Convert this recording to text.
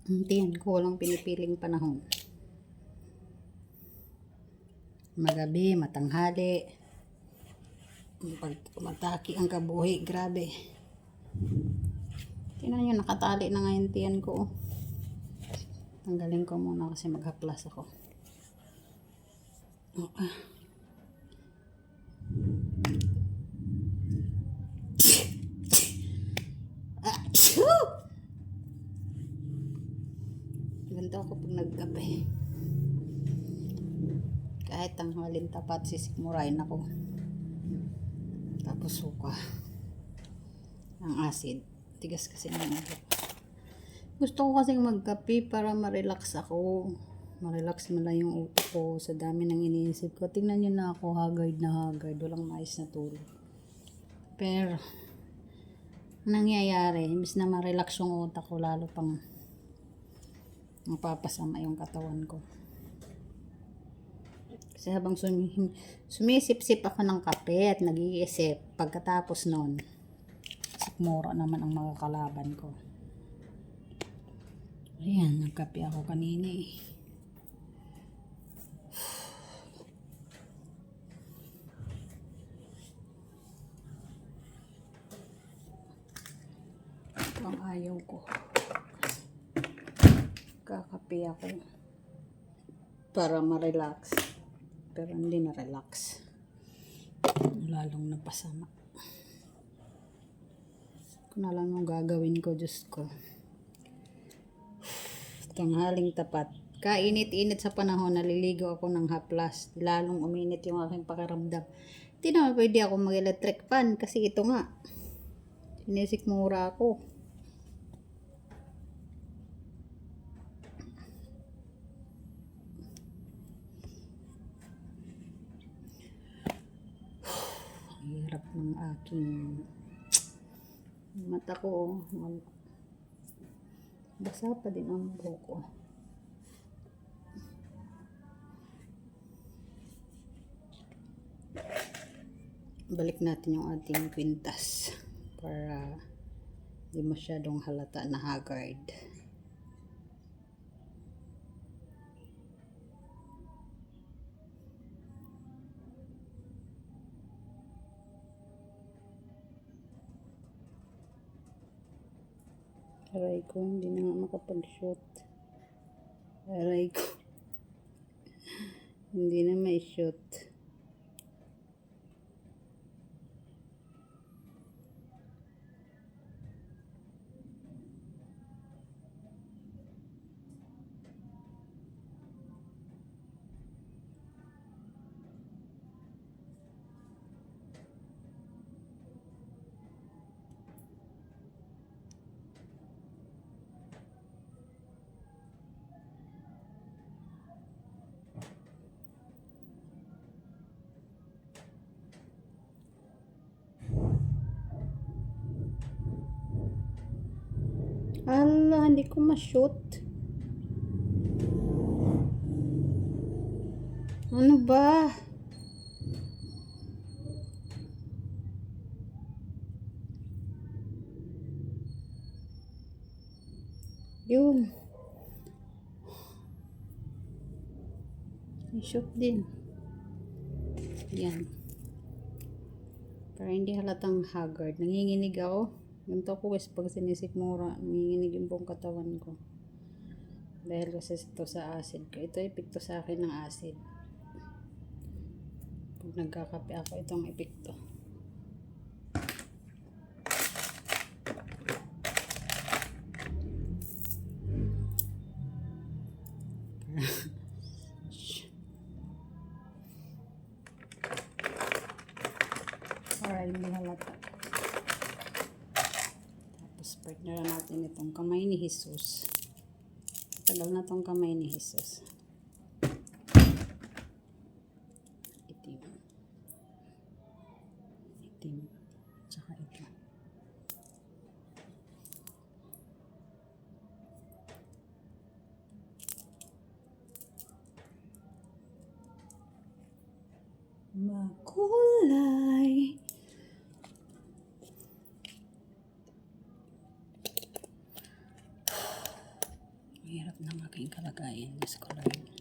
Hintayin ko lang pinipiling panahon. Magabi, matanghali. Pag mataki ang kabuhi, grabe. Tingnan nyo, nakatali na ngayon tiyan ko. Tanggalin ko muna kasi maghaplas ako. Okay. Ganito ako pag nagkape. Kahit tanghalin tapat, sisikmurain ako. Tapos suka. Ang acid. Tigas kasi ng ulo. Gusto ko kasing magkape para ma-relax ako. Ma-relax mo lang yung utak ko sa dami ng iniisip ko. Tingnan nyo na ako, haggard na haggard. Walang maayos na tulog. Pero, nangyayari, imbis na ma-relax yung utak ko, lalo pang mapapasama yung katawan ko. Kasi habang sumisip-sip ako ng kape at nag-iisip, pagkatapos nun, sikmura naman ang mga kalaban ko. Ayan, nagkape ako kanina eh. Ito ang ayaw ko. Kakape ako para ma-relax. Pero hindi na-relax. Lalong napasama. Kung na lang yung gagawin ko, Diyos ko. Tanghaling tapat. Kainit-init sa panahon, naliligo ako ng haplas. Lalong uminit yung aking pakiramdam. Hindi naman pwede ako mag-electric fan kasi ito nga. Sinisikmura ako. Hirap ng aking mata ko. Basa pa din ang buhok ko. Balik natin yung ating kwintas para di masyadong halata na haggard. Aray ko, hindi na nga makapag-shoot. Aray ko. Hindi na may shoot. Ala, hindi ko ma-shoot. Ano ba? Yun. I-shoot din. Yan. Para hindi halatang haggard. Nanginginig ako. Ganito ko guys pag sinisikmura. Nanginginig yung buong katawan ko. Dahil kasi ito sa acid ko. Ito epekto sa akin ng acid. Pag nagkakape ako, itong epekto. Para hindi halata. Tapos partner natin itong kamay ni Jesus. Tagal na itong kamay ni Jesus. Itim. Itim. Tsaka ito. Makulay. Hirap ng aking kalagayan. Diyos ko Lord.